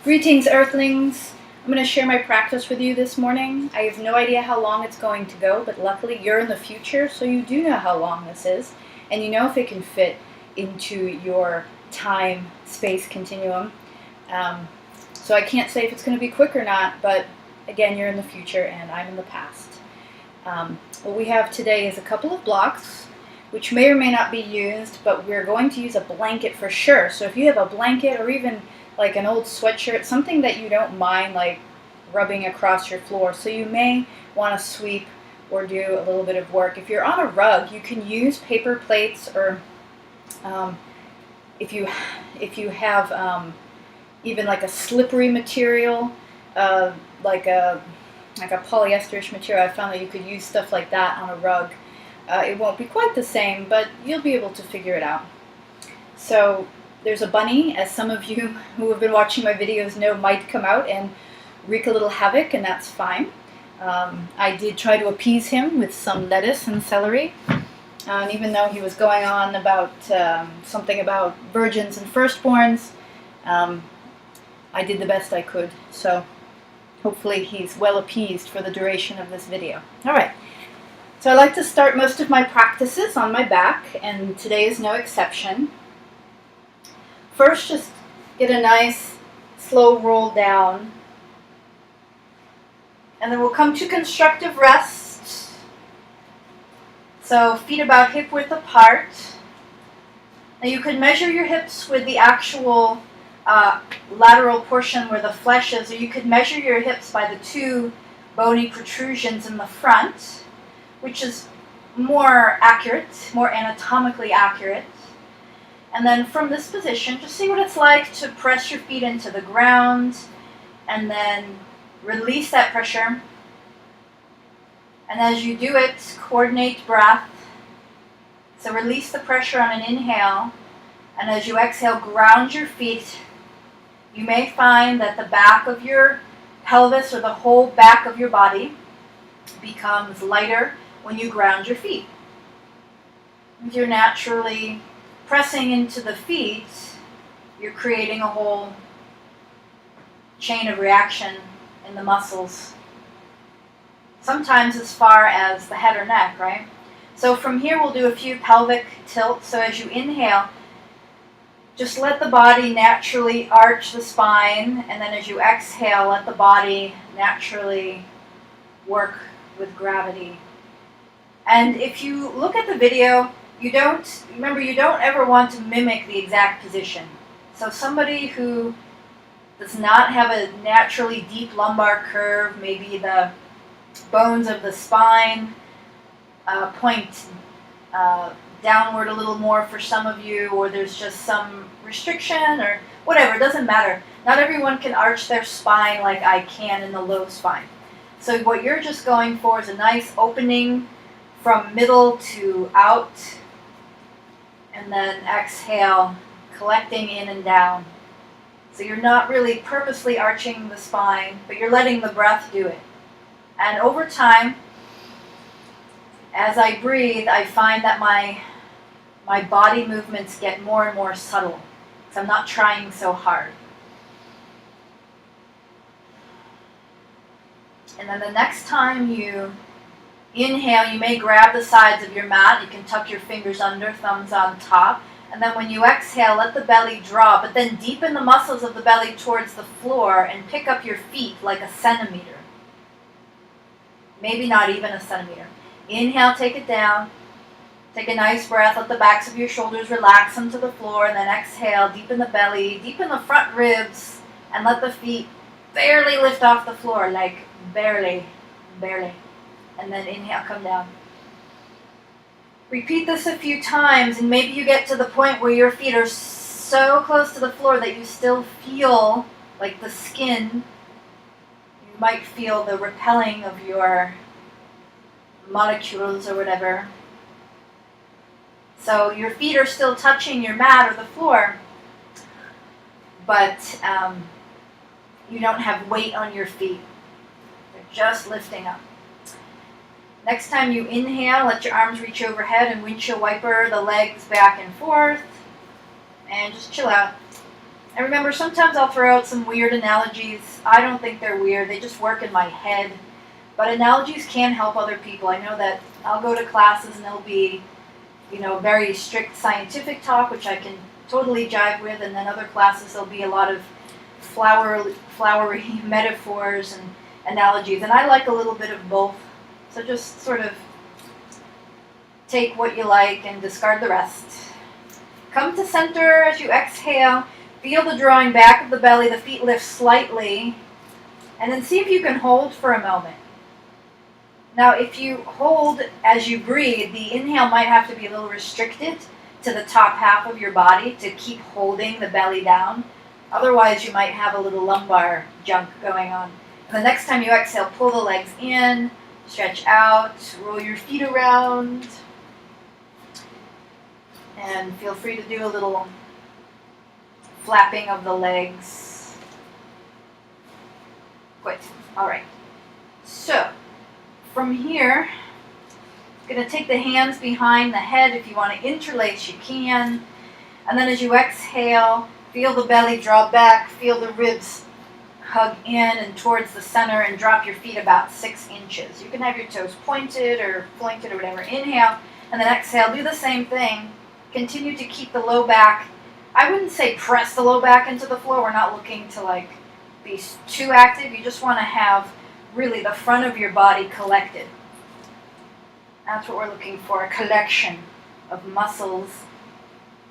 Greetings, Earthlings. I'm going to share my practice with you this morning. I have no idea how long it's going to go, but luckily you're in the future, so you do know how long this is, and you know if it can fit into your time-space continuum. So I can't say if it's going to be quick or not, but again, you're in the future and I'm in the past. What we have today is a couple of blocks, which may or may not be used, but we're going to use a blanket for sure. So if you have a blanket or even like an old sweatshirt, something that you don't mind like rubbing across your floor, so you may want to sweep or do a little bit of work. If you're on a rug, you can use paper plates, or if you have even like a slippery material, like a polyesterish material, I found that you could use stuff like that on a rug. It won't be quite the same, but you'll be able to figure it out. So there's a bunny, as some of you who have been watching my videos know, might come out and wreak a little havoc, and that's fine. I did try to appease him with some lettuce and celery, and even though he was going on about something about virgins and firstborns, I did the best I could. So hopefully he's well appeased for the duration of this video. All right. So I like to start most of my practices on my back, and today is no exception. First, just get a nice slow roll down, and then we'll come to constructive rest. So feet about hip width apart. Now you could measure your hips with the actual lateral portion where the flesh is, or you could measure your hips by the two bony protrusions in the front, which is more accurate, more anatomically accurate. And then from this position, just see what it's like to press your feet into the ground and then release that pressure. And as you do it, coordinate breath. So release the pressure on an inhale, and as you exhale, ground your feet. You may find that the back of your pelvis, or the whole back of your body, becomes lighter when you ground your feet. You're naturally pressing into the feet, you're creating a whole chain of reaction in the muscles, sometimes as far as the head or neck, right? So from here we'll do a few pelvic tilts. So as you inhale, just let the body naturally arch the spine, and then as you exhale, let the body naturally work with gravity. And if you look at the video, you don't ever want to mimic the exact position. So somebody who does not have a naturally deep lumbar curve, maybe the bones of the spine point downward a little more for some of you, or there's just some restriction or whatever, it doesn't matter. Not everyone can arch their spine like I can in the low spine. So what you're just going for is a nice opening from middle to out, and then exhale, collecting in and down. So you're not really purposely arching the spine, but you're letting the breath do it. And over time, as I breathe, I find that my body movements get more and more subtle, because I'm not trying so hard. And then the next time you inhale, you may grab the sides of your mat. You can tuck your fingers under, thumbs on top. And then when you exhale, let the belly draw, but then deepen the muscles of the belly towards the floor and pick up your feet like a centimeter. Maybe not even a centimeter. Inhale, take it down. Take a nice breath. Let the backs of your shoulders relax into the floor. And then exhale, deepen the belly, deepen the front ribs, and let the feet barely lift off the floor, like barely, barely. And then inhale, come down. Repeat this a few times, and maybe you get to the point where your feet are so close to the floor that you still feel like the skin. You might feel the repelling of your molecules or whatever. So your feet are still touching your mat or the floor, but you don't have weight on your feet. They're just lifting up. Next time you inhale, let your arms reach overhead and windshield wiper the legs back and forth, and just chill out. And remember, sometimes I'll throw out some weird analogies. I don't think they're weird. They just work in my head. But analogies can help other people. I know that I'll go to classes and there'll be, very strict scientific talk, which I can totally jive with. And then other classes, there'll be a lot of flowery metaphors and analogies. And I like a little bit of both. So just sort of take what you like and discard the rest. Come to center as you exhale. Feel the drawing back of the belly, the feet lift slightly, and then see if you can hold for a moment. Now, if you hold as you breathe, the inhale might have to be a little restricted to the top half of your body to keep holding the belly down. Otherwise, you might have a little lumbar junk going on. And the next time you exhale, pull the legs in, stretch out, roll your feet around, and feel free to do a little flapping of the legs. Good. All right. So, from here, I'm going to take the hands behind the head. If you want to interlace, you can. And then as you exhale, feel the belly draw back, feel the ribs hug in and towards the center, and drop your feet about 6 inches. You can have your toes pointed or pointed or whatever. Inhale, and then exhale. Do the same thing. Continue to keep the low back. I wouldn't say press the low back into the floor. We're not looking to be too active. You just want to have really the front of your body collected. That's what we're looking for, a collection of muscles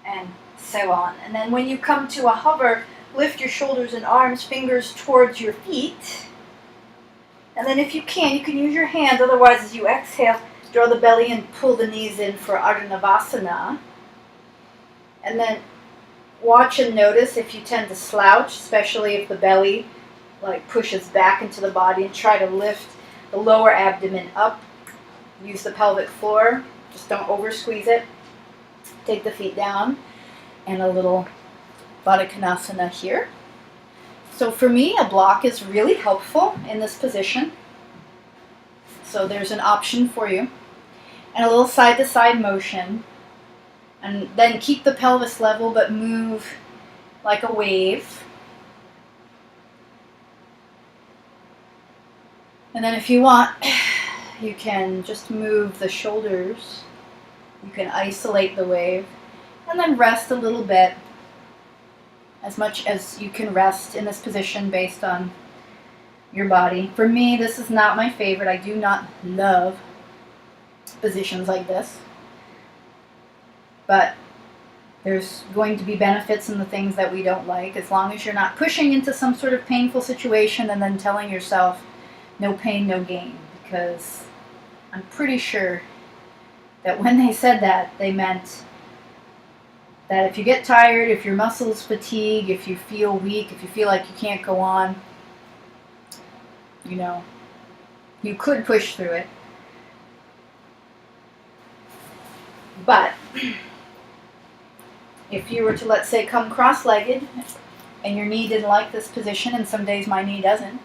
and so on. And then when you come to a hover, lift your shoulders and arms, fingers towards your feet. And then if you can use your hands. Otherwise, as you exhale, draw the belly and pull the knees in for Ardha Navasana. And then watch and notice if you tend to slouch, especially if the belly pushes back into the body, and try to lift the lower abdomen up. Use the pelvic floor. Just don't over squeeze it. Take the feet down, and a little Baddha Konasana here. So for me, a block is really helpful in this position. So there's an option for you. And a little side-to-side motion. And then keep the pelvis level, but move like a wave. And then if you want, you can just move the shoulders. You can isolate the wave. And then rest a little bit. As much as you can rest in this position based on your body. For me, this is not my favorite. I do not love positions like this. But there's going to be benefits in the things that we don't like, as long as you're not pushing into some sort of painful situation and then telling yourself, no pain, no gain. Because I'm pretty sure that when they said that, they meant that if you get tired, if your muscles fatigue, if you feel weak, if you feel like you can't go on, you could push through it. But if you were to, let's say, come cross-legged and your knee didn't like this position, and some days my knee doesn't,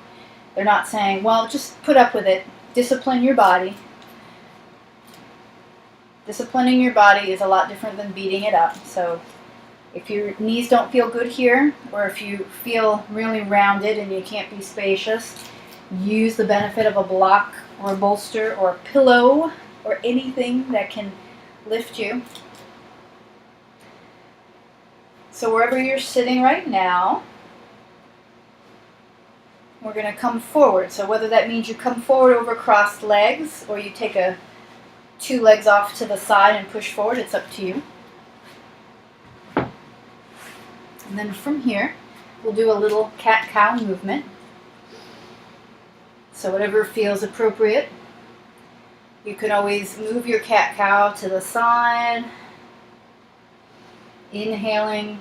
they're not saying, well, just put up with it. Discipline your body. Disciplining your body is a lot different than beating it up. So if your knees don't feel good here, or if you feel really rounded and you can't be spacious, use the benefit of a block or a bolster or a pillow or anything that can lift you. So wherever you're sitting right now, we're going to come forward. So whether that means you come forward over crossed legs, or you take 2 legs off to the side and push forward, it's up to you. And then from here, we'll do a little cat-cow movement. So whatever feels appropriate. You can always move your cat-cow to the side, inhaling.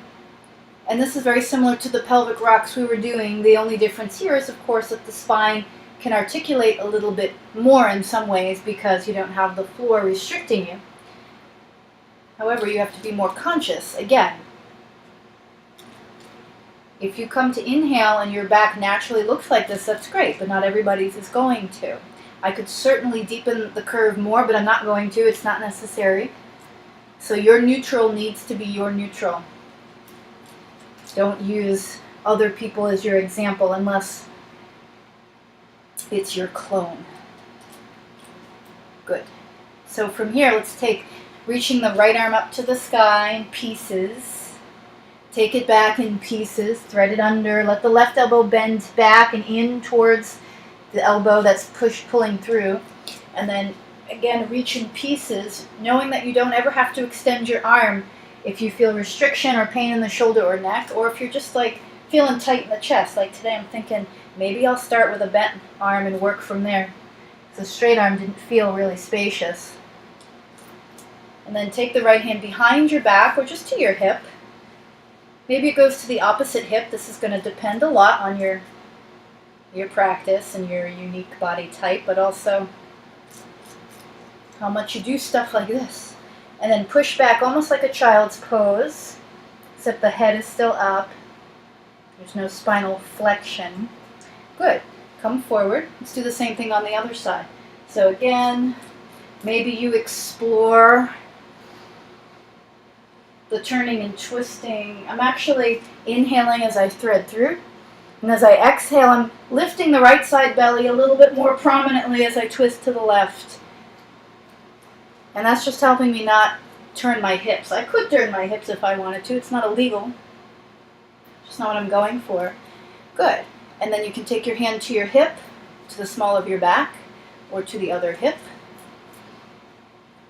And this is very similar to the pelvic rocks we were doing. The only difference here is, of course, that the spine can articulate a little bit more in some ways because you don't have the floor restricting you. However, you have to be more conscious. Again, if you come to inhale and your back naturally looks like this, that's great, but not everybody's is going to. I could certainly deepen the curve more, but I'm not going to. It's not necessary. So your neutral needs to be your neutral. Don't use other people as your example unless it's your clone. Good. So from here, let's take reaching the right arm up to the sky in pieces. Take it back in pieces, thread it under, let the left elbow bend back and in towards the elbow that's pulling through. And then again, reach in pieces, knowing that you don't ever have to extend your arm if you feel restriction or pain in the shoulder or neck, or if you're just like feeling tight in the chest. Like today I'm thinking maybe I'll start with a bent arm and work from there. The straight arm didn't feel really spacious. And then take the right hand behind your back or just to your hip. Maybe it goes to the opposite hip. This is going to depend a lot on your practice and your unique body type, but also how much you do stuff like this. And then push back almost like a child's pose, except the head is still up. There's no spinal flexion. Good. Come forward. Let's do the same thing on the other side. So again, maybe you explore the turning and twisting. I'm actually inhaling as I thread through. And as I exhale, I'm lifting the right side belly a little bit more prominently as I twist to the left. And that's just helping me not turn my hips. I could turn my hips if I wanted to. It's not illegal. Just not what I'm going for. Good. And then you can take your hand to your hip, to the small of your back, or to the other hip.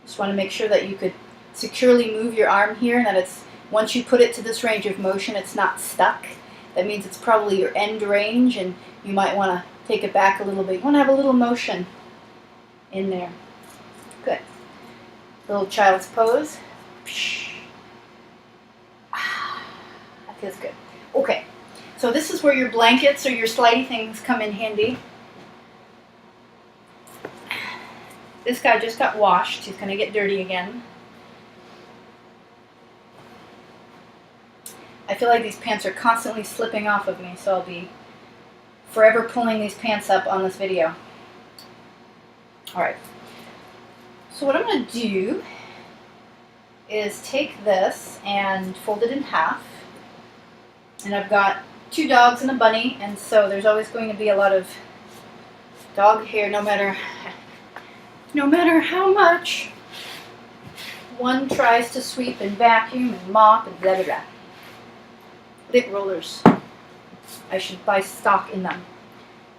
Just want to make sure that you could securely move your arm here, and that it's, once you put it to this range of motion, it's not stuck. That means it's probably your end range, and you might want to take it back a little bit. You want to have a little motion in there. Good. Little child's pose. That feels good. Okay. So this is where your blankets or your slidey things come in handy. This guy just got washed. He's going to get dirty again. I feel like these pants are constantly slipping off of me, so I'll be forever pulling these pants up on this video. Alright. So what I'm going to do is take this and fold it in half. And I've got 2 dogs and a bunny, and so there's always going to be a lot of dog hair no matter how much one tries to sweep and vacuum and mop and blah blah blah. Lip rollers. I should buy stock in them.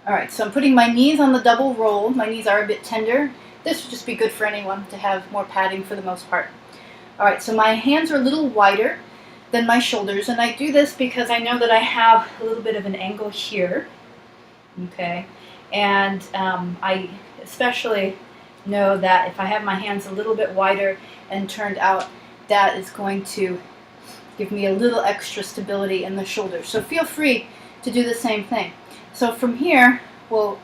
Alright, so I'm putting my knees on the double roll. My knees are a bit tender. This would just be good for anyone to have more padding for the most part. Alright, so my hands are a little wider than my shoulders, and I do this because I know that I have a little bit of an angle here. Okay, and I especially know that if I have my hands a little bit wider and turned out, that is going to give me a little extra stability in the shoulders. So feel free to do the same thing. So from here, we'll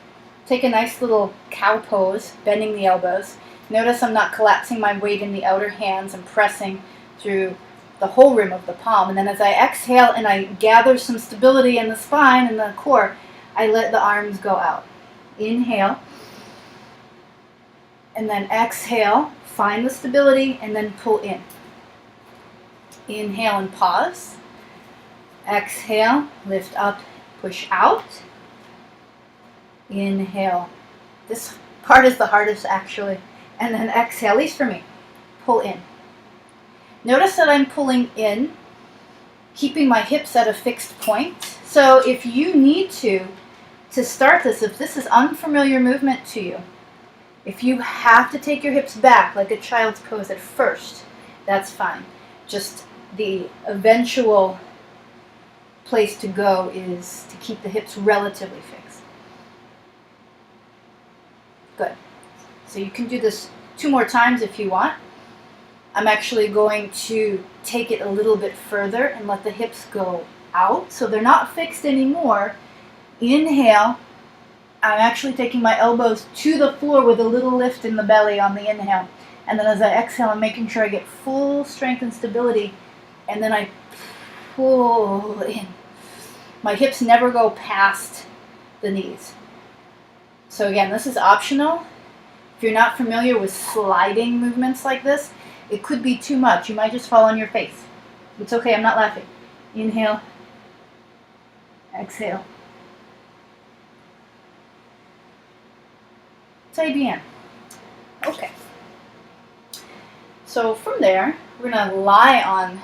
take a nice little cow pose, bending the elbows. Notice I'm not collapsing my weight in the outer hands. I'm pressing through the whole rim of the palm. And then as I exhale and I gather some stability in the spine and the core, I let the arms go out. Inhale. And then exhale, find the stability, and then pull in. Inhale and pause. Exhale, lift up, push out. Inhale. This part is the hardest actually. And then exhale, at least for me, pull in. Notice that I'm pulling in, keeping my hips at a fixed point. So if you need to start this, if this is unfamiliar movement to you, if you have to take your hips back like a child's pose at first, that's fine. Just the eventual place to go is to keep the hips relatively fixed. Good. So you can do this 2 more times if you want. I'm actually going to take it a little bit further and let the hips go out so they're not fixed anymore. Inhale. I'm actually taking my elbows to the floor with a little lift in the belly on the inhale. And then as I exhale, I'm making sure I get full strength and stability. And then I pull in. My hips never go past the knees. So again, this is optional. If you're not familiar with sliding movements like this, it could be too much. You might just fall on your face. It's okay, I'm not laughing. Inhale, Exhale. Très bien. Okay. So from there, we're going to lie on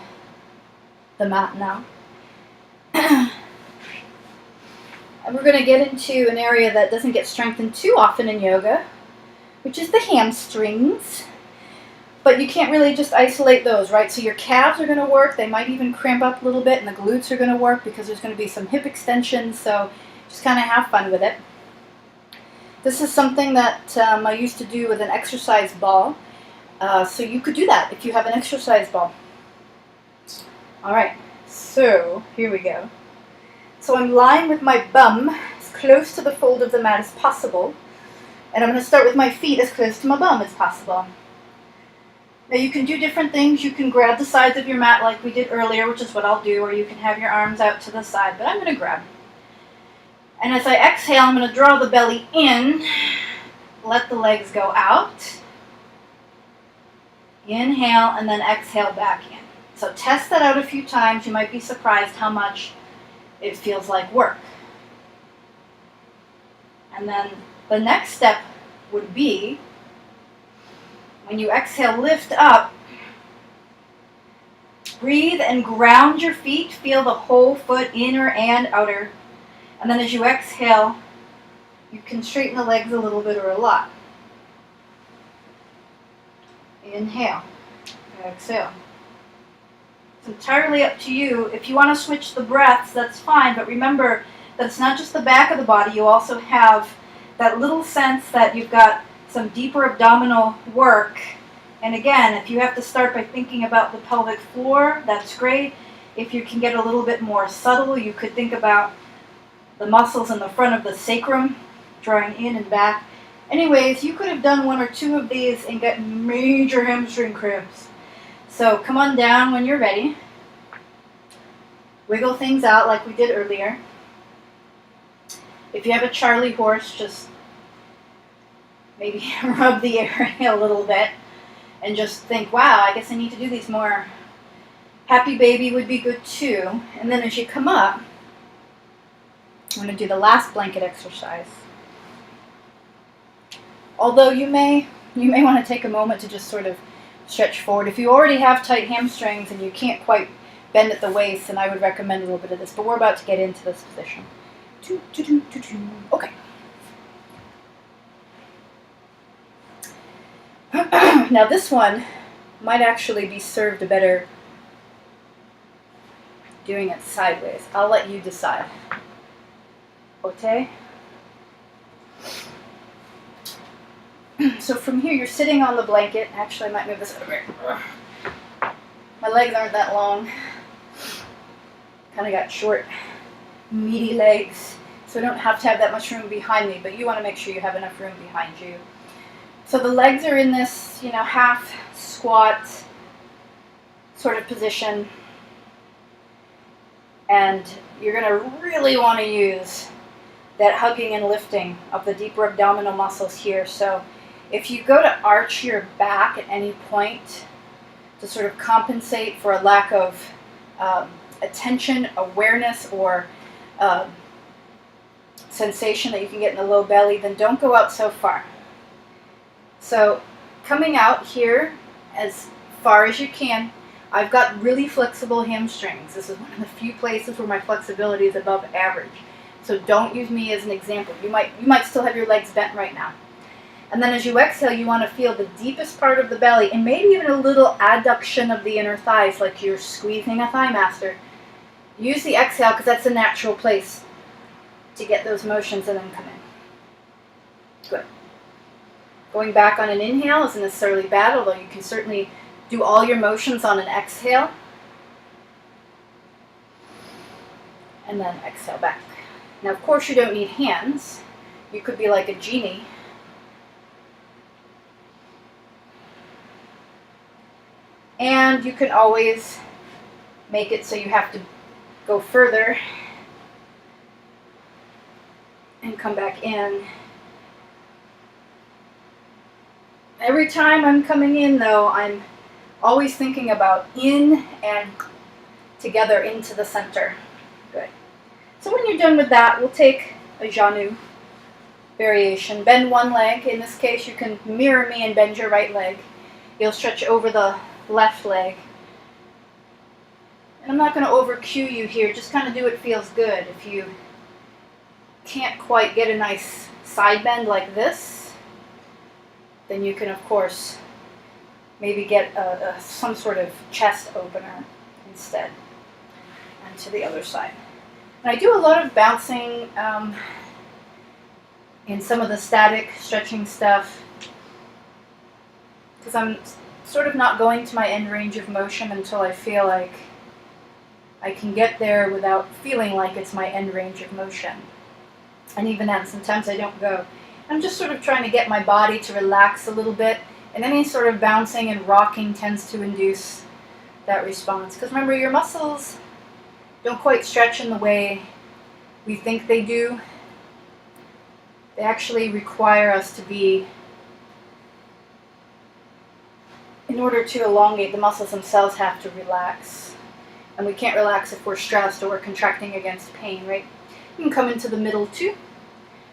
the mat now. And we're going to get into an area that doesn't get strengthened too often in yoga, which is the hamstrings. But you can't really just isolate those, right? So your calves are going to work. They might even cramp up a little bit, and the glutes are going to work because there's going to be some hip extensions. So just kind of have fun with it. This is something that I used to do with an exercise ball. So you could do that if you have an exercise ball. All right, so here we go. So I'm lying with my bum as close to the fold of the mat as possible. And I'm going to start with my feet as close to my bum as possible. Now you can do different things. You can grab the sides of your mat like we did earlier, which is what I'll do, or you can have your arms out to the side, but I'm going to grab. And as I exhale, I'm going to draw the belly in, let the legs go out. Inhale, and then exhale back in. So test that out a few times. You might be surprised how much it feels like work. And then the next step would be, when you exhale, lift up, breathe and ground your feet. Feel the whole foot, inner and outer. And then as you exhale, you can straighten the legs a little bit or a lot. Inhale, exhale. It's entirely up to you. If you want to switch the breaths, that's fine, but remember that it's not just the back of the body. You also have that little sense that you've got some deeper abdominal work. And again, if you have to start by thinking about the pelvic floor, that's great. If you can get a little bit more subtle, you could think about the muscles in the front of the sacrum, drawing in and back. Anyways, you could have done one or two of these and get major hamstring cramps. So come on down when you're ready. Wiggle things out like we did earlier. If you have a Charlie horse, just maybe rub the area a little bit and just think, wow, I guess I need to do these more. Happy baby would be good too. And then as you come up, I'm going to do the last blanket exercise. Although you may want to take a moment to just sort of stretch forward. If you already have tight hamstrings and you can't quite bend at the waist, then I would recommend a little bit of this. But we're about to get into this position. Okay. Now this one might actually be served a better doing it sideways. I'll let you decide. Okay? So from here, you're sitting on the blanket. Actually, I might move this over here. My legs aren't that long. Kind of got short, meaty legs, so I don't have to have that much room behind me, but you want to make sure you have enough room behind you. So the legs are in this, half squat sort of position, and you're going to really want to use that hugging and lifting of the deeper abdominal muscles here. So if you go to arch your back at any point to sort of compensate for a lack of attention, awareness, or sensation that you can get in the low belly, then don't go out so far. So coming out here as far as you can, I've got really flexible hamstrings. This is one of the few places where my flexibility is above average. So don't use me as an example. You might still have your legs bent right now. And then as you exhale, you want to feel the deepest part of the belly and maybe even a little adduction of the inner thighs, like you're squeezing a thigh master. Use the exhale because that's a natural place to get those motions and then come in. Good. Going back on an inhale isn't necessarily bad, although you can certainly do all your motions on an exhale. And then exhale back. Now, of course, you don't need hands. You could be like a genie. And you can always make it so you have to go further and come back in. Every time I'm coming in, though, I'm always thinking about in and together into the center. Good. So when you're done with that, we'll take a Janu variation. Bend one leg. In this case, you can mirror me and bend your right leg. You'll stretch over the left leg. And I'm not going to over cue you here, just kind of do what feels good. If you can't quite get a nice side bend like this, then you can, of course, maybe get some sort of chest opener instead. And to the other side. And I do a lot of bouncing in some of the static stretching stuff because I'm sort of not going to my end range of motion until I feel like I can get there without feeling like it's my end range of motion. And even then, sometimes I don't go. I'm just sort of trying to get my body to relax a little bit, and any sort of bouncing and rocking tends to induce that response. Because remember, your muscles don't quite stretch in the way we think they do. They actually require us to be, in order to elongate, the muscles themselves have to relax. And we can't relax if we're stressed or we're contracting against pain, right? You can come into the middle too.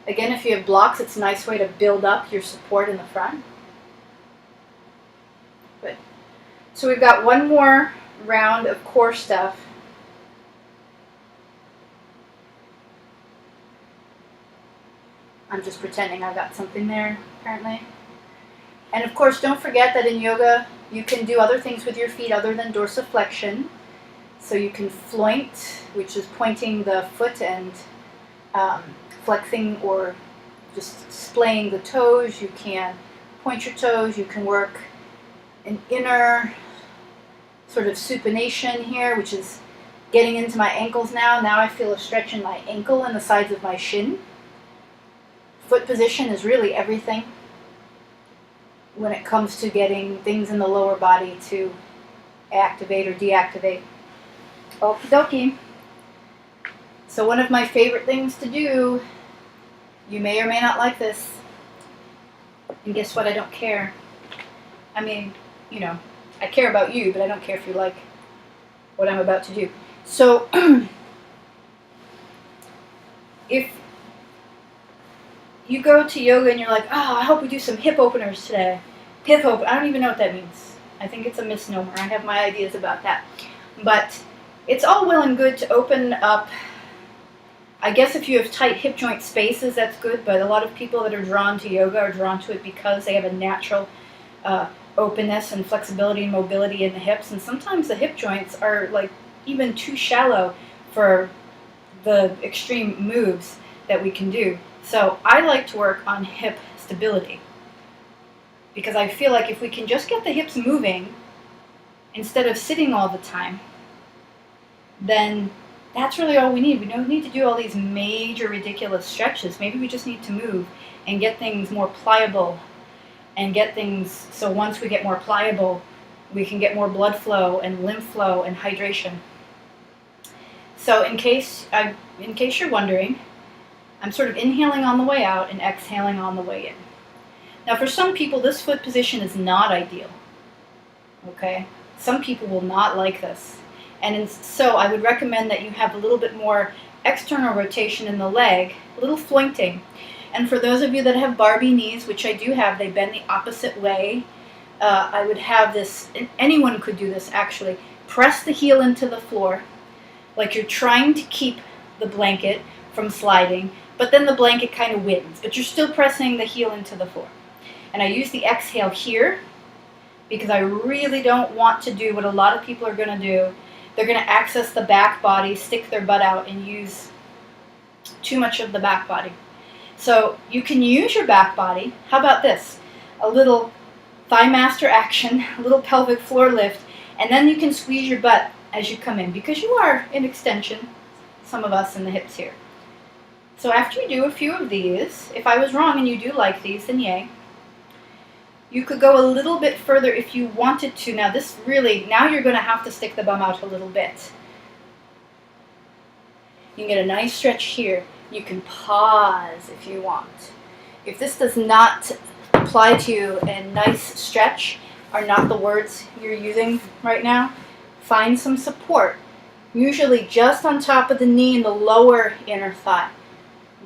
Again, if you have blocks, it's a nice way to build up your support in the front. Good. So we've got one more round of core stuff. I'm just pretending I've got something there, apparently. And of course, don't forget that in yoga, you can do other things with your feet other than dorsiflexion. So you can floint, which is pointing the foot and flexing or just splaying the toes. You can point your toes. You can work an inner sort of supination here, which is getting into my ankles now. Now I feel a stretch in my ankle and the sides of my shin. Foot position is really everything when it comes to getting things in the lower body to activate or deactivate. Okie dokie. So one of my favorite things to do, you may or may not like this, and guess what, I don't care. I mean, you know, I care about you, but I don't care if you like what I'm about to do. So, if you go to yoga and you're like, oh, I hope we do some hip openers today. Hip open, I don't even know what that means. I think it's a misnomer. I have my ideas about that. But it's all well and good to open up. I guess if you have tight hip joint spaces, that's good, but a lot of people that are drawn to yoga are drawn to it because they have a natural openness and flexibility and mobility in the hips, and sometimes the hip joints are like even too shallow for the extreme moves that we can do. So I like to work on hip stability because I feel like if we can just get the hips moving instead of sitting all the time, then that's really all we need. We don't need to do all these major ridiculous stretches. Maybe we just need to move and get things more pliable and get things so once we get more pliable, we can get more blood flow and lymph flow and hydration. So in case you're wondering, I'm sort of inhaling on the way out and exhaling on the way in. Now for some people, this foot position is not ideal. Okay? Some people will not like this. And so I would recommend that you have a little bit more external rotation in the leg, a little flointing. And for those of you that have Barbie knees, which I do have, they bend the opposite way. I would have this, and anyone could do this actually, press the heel into the floor, like you're trying to keep the blanket from sliding, but then the blanket kind of wins, but you're still pressing the heel into the floor. And I use the exhale here because I really don't want to do what a lot of people are going to do. They're going to access the back body, stick their butt out, and use too much of the back body. So you can use your back body. How about this? A little thigh master action, a little pelvic floor lift, and then you can squeeze your butt as you come in because you are in extension, some of us in the hips here. So after you do a few of these, if I was wrong and you do like these, then yay. You could go a little bit further if you wanted to. Now this really, now you're going to have to stick the bum out a little bit. You can get a nice stretch here. You can pause if you want. If this does not apply to you and nice stretch are not the words you're using right now, find some support usually just on top of the knee and the lower inner thigh.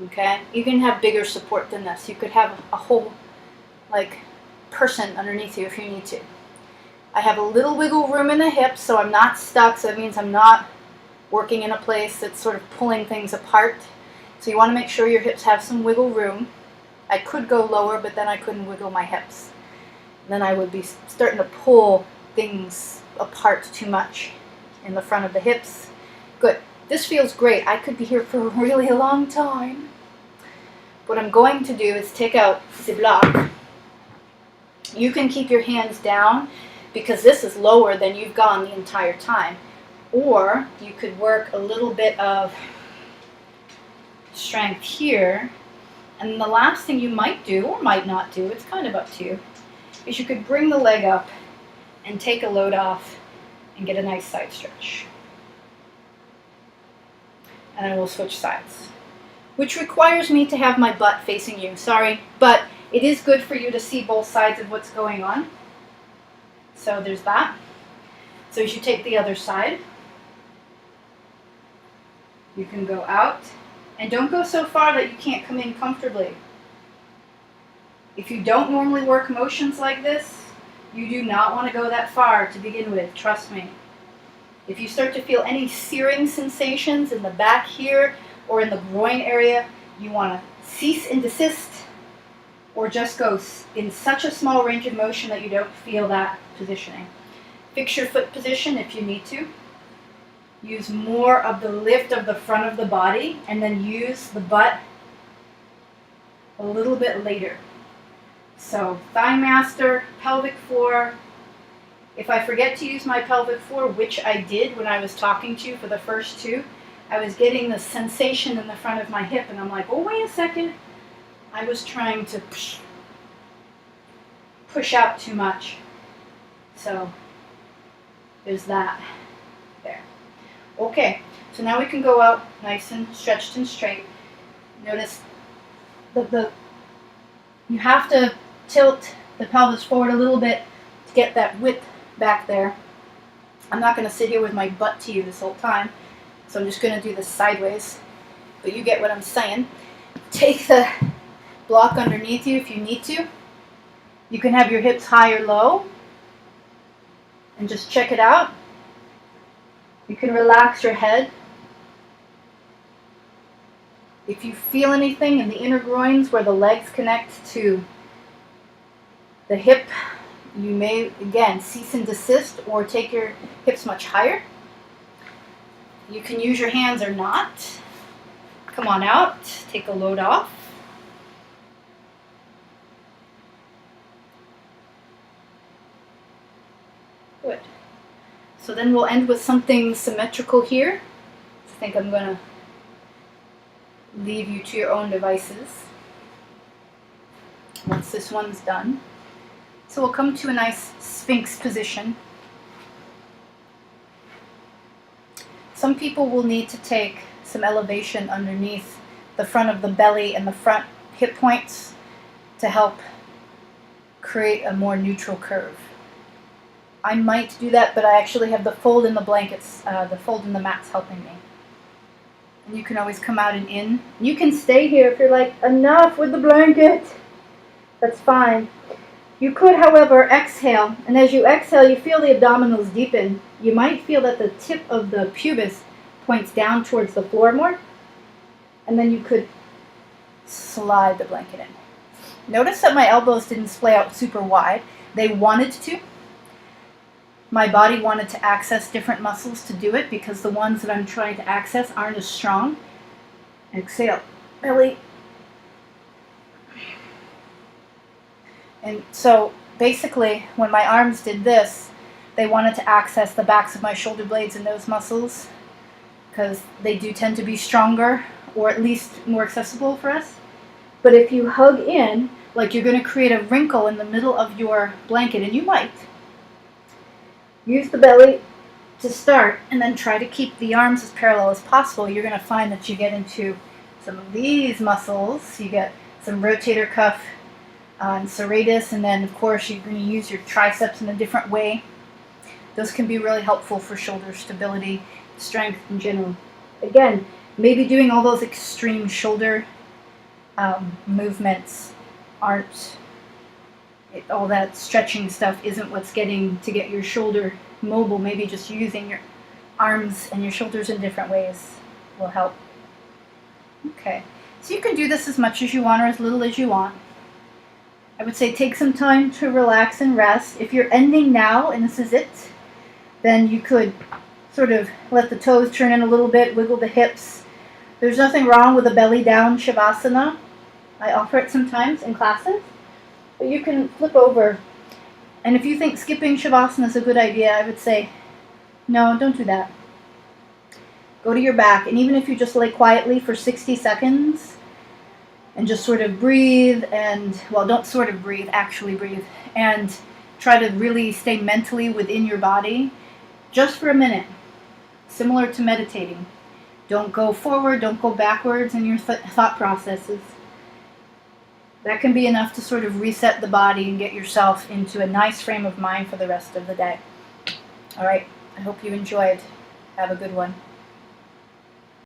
Okay? You can have bigger support than this. You could have a whole, like, person underneath you if you need to. I have a little wiggle room in the hips, so I'm not stuck, so that means I'm not working in a place that's sort of pulling things apart. So you want to make sure your hips have some wiggle room. I could go lower, but then I couldn't wiggle my hips. Then I would be starting to pull things apart too much in the front of the hips. Good. This feels great. I could be here for a really long time. What I'm going to do is take out the block. You can keep your hands down because this is lower than you've gone the entire time. Or you could work a little bit of strength here. And the last thing you might do, or might not do, it's kind of up to you, is you could bring the leg up and take a load off and get a nice side stretch. And then we'll switch sides, which requires me to have my butt facing you. Sorry, but it is good for you to see both sides of what's going on. So there's that. So as you take the other side, you can go out, and don't go so far that you can't come in comfortably. If you don't normally work motions like this, you do not want to go that far to begin with, trust me. If you start to feel any searing sensations in the back here or in the groin area, you want to cease and desist, or just go in such a small range of motion that you don't feel that positioning. Fix your foot position if you need to. Use more of the lift of the front of the body, and then use the butt a little bit later. So thigh master, pelvic floor. If I forget to use my pelvic floor, which I did when I was talking to you for the first two, I was getting the sensation in the front of my hip, and I'm like, oh, wait a second. I was trying to push out too much. So there's that there. Okay, so now we can go out nice and stretched and straight. Notice you have to tilt the pelvis forward a little bit to get that width back there. I'm not going to sit here with my butt to you this whole time, so I'm just going to do this sideways, but you get what I'm saying. Take the block underneath you if you need to. You can have your hips high or low and just check it out. You can relax your head. If you feel anything in the inner groins where the legs connect to the hip, you may, again, cease and desist or take your hips much higher. You can use your hands or not. Come on out, take a load off. Good. So then we'll end with something symmetrical here. I think I'm going to leave you to your own devices once this one's done. So we'll come to a nice Sphinx position. Some people will need to take some elevation underneath the front of the belly and the front hip points to help create a more neutral curve. I might do that, but I actually have the fold in the blankets, the fold in the mats helping me. And you can always come out and in. You can stay here if you're like, enough with the blanket. That's fine. You could, however, exhale, and as you exhale, you feel the abdominals deepen. You might feel that the tip of the pubis points down towards the floor more, and then you could slide the blanket in. Notice that my elbows didn't splay out super wide. They wanted to. My body wanted to access different muscles to do it because the ones that I'm trying to access aren't as strong. Exhale, belly. And so basically, when my arms did this, they wanted to access the backs of my shoulder blades and those muscles because they do tend to be stronger or at least more accessible for us. But if you hug in, like you're going to create a wrinkle in the middle of your blanket, and you might, use the belly to start and then try to keep the arms as parallel as possible. You're going to find that you get into some of these muscles. You get some rotator cuff and serratus, and then of course you're going to use your triceps in a different way. Those can be really helpful for shoulder stability strength in general. Again, maybe doing all those extreme shoulder movements aren't, all that stretching stuff isn't what's getting to get your shoulder mobile. Maybe just using your arms and your shoulders in different ways will help. Okay, so you can do this as much as you want or as little as you want. I would say take some time to relax and rest. If you're ending now and this is it, then you could sort of let the toes turn in a little bit, wiggle the hips. There's nothing wrong with a belly down Shavasana. I offer it sometimes in classes. But you can flip over. And if you think skipping Shavasana is a good idea, I would say, no, don't do that. Go to your back. And even if you just lay quietly for 60 seconds and just sort of breathe and, well, don't sort of breathe, actually breathe. And try to really stay mentally within your body just for a minute. Similar to meditating. Don't go forward, don't go backwards in your thought processes. That can be enough to sort of reset the body and get yourself into a nice frame of mind for the rest of the day. All right, I hope you enjoyed. Have a good one.